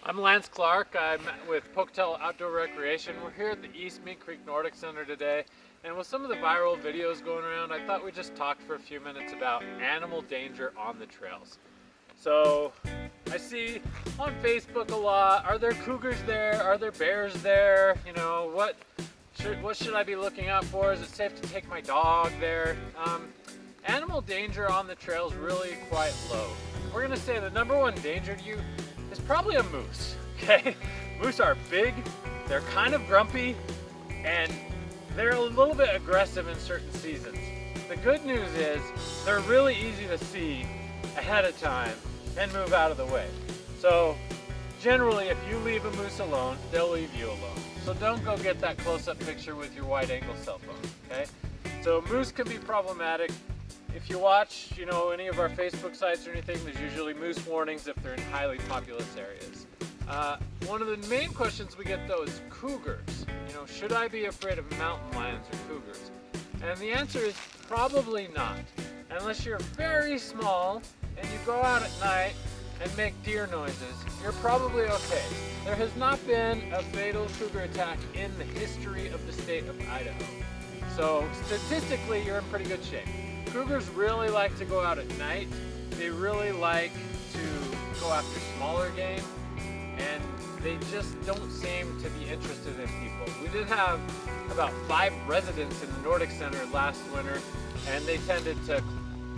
I'm Lance Clark. I'm with Pocatello Outdoor Recreation. We're here at the East Mink Creek Nordic Center today, and with some of the viral videos going around, I thought we'd just talk for a few minutes about animal danger on the trails. So I see on Facebook a lot, are there cougars there? Are there bears there? You know, what should I be looking out for? Is it safe to take my dog there? Animal danger on the trail is really quite low. We're gonna say the number one danger to you is probably a moose, okay? Moose are big, they're kind of grumpy, and they're a little bit aggressive in certain seasons. The good news is they're really easy to see ahead of time and move out of the way. So generally, if you leave a moose alone, they'll leave you alone. So don't go get that close-up picture with your wide-angle cell phone, okay? So moose can be problematic. If you watch, any of our Facebook sites or anything, there's usually moose warnings if they're in highly populous areas. One of the main questions we get though is cougars. Should I be afraid of mountain lions or cougars? And the answer is probably not. Unless you're very small and you go out at night and make deer noises, you're probably okay. There has not been a fatal cougar attack in the history of the state of Idaho. So statistically, you're in pretty good shape. Cougars really like to go out at night. They really like to go after smaller game, and they just don't seem to be interested in people. We did have about 5 residents in the Nordic Center last winter, and they tended to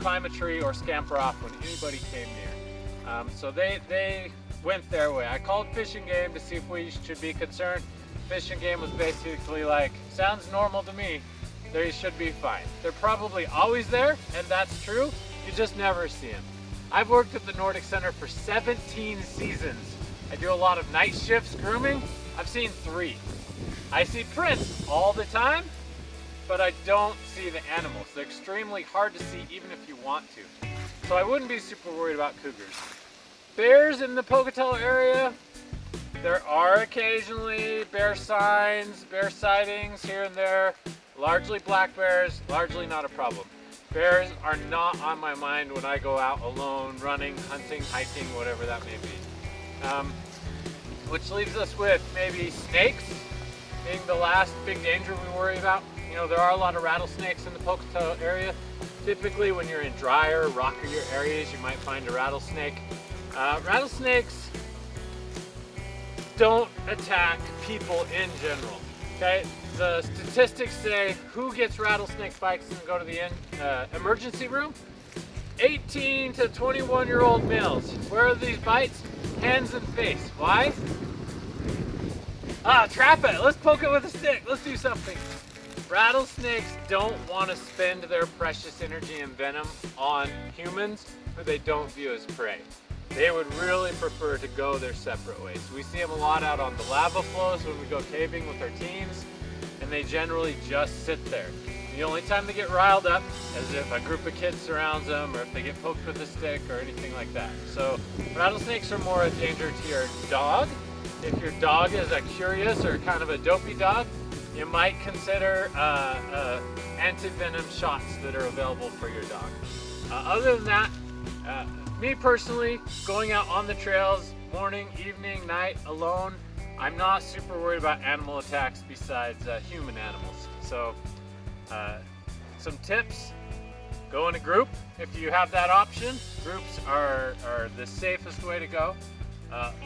climb a tree or scamper off when anybody came near. So they went their way. I called Fish and Game to see if we should be concerned. Fish and Game was basically like, sounds normal to me. They should be fine. They're probably always there, and that's true. You just never see them. I've worked at the Nordic Center for 17 seasons. I do a lot of night shifts grooming. I've seen 3. I see prints all the time, but I don't see the animals. They're extremely hard to see even if you want to. So I wouldn't be super worried about cougars. Bears in the Pocatello area, there are occasionally bear signs, bear sightings here and there. Largely black bears, largely not a problem. Bears are not on my mind when I go out alone, running, hunting, hiking, whatever that may be. Which leaves us with maybe snakes being the last big danger we worry about. There are a lot of rattlesnakes in the Pocatello area. Typically when you're in drier, rockier areas, you might find a rattlesnake. Rattlesnakes don't attack people in general, okay? The statistics say who gets rattlesnake bites and go to the emergency room? 18 to 21-year-old males. Where are these bites? Hands and face. Why? Trap it. Let's poke it with a stick. Let's do something. Rattlesnakes don't want to spend their precious energy and venom on humans who they don't view as prey. They would really prefer to go their separate ways. We see them a lot out on the lava flows when we go caving with our teams, and they generally just sit there. The only time they get riled up is if a group of kids surrounds them or if they get poked with a stick or anything like that. So rattlesnakes are more a danger to your dog. If your dog is a curious or kind of a dopey dog, you might consider anti-venom shots that are available for your dog. Other than that, me personally, going out on the trails, morning, evening, night, alone, I'm not super worried about animal attacks besides human animals. So some tips: go in a group if you have that option. Groups are the safest way to go.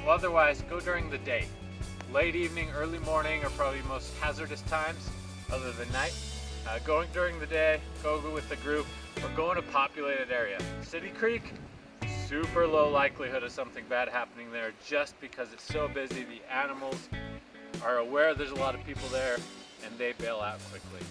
Otherwise, go during the day. Late evening, early morning are probably most hazardous times other than night. Going during the day, go with a group, or go in a populated area. City Creek, super low likelihood of something bad happening there just because it's so busy. The animals are aware there's a lot of people there and they bail out quickly.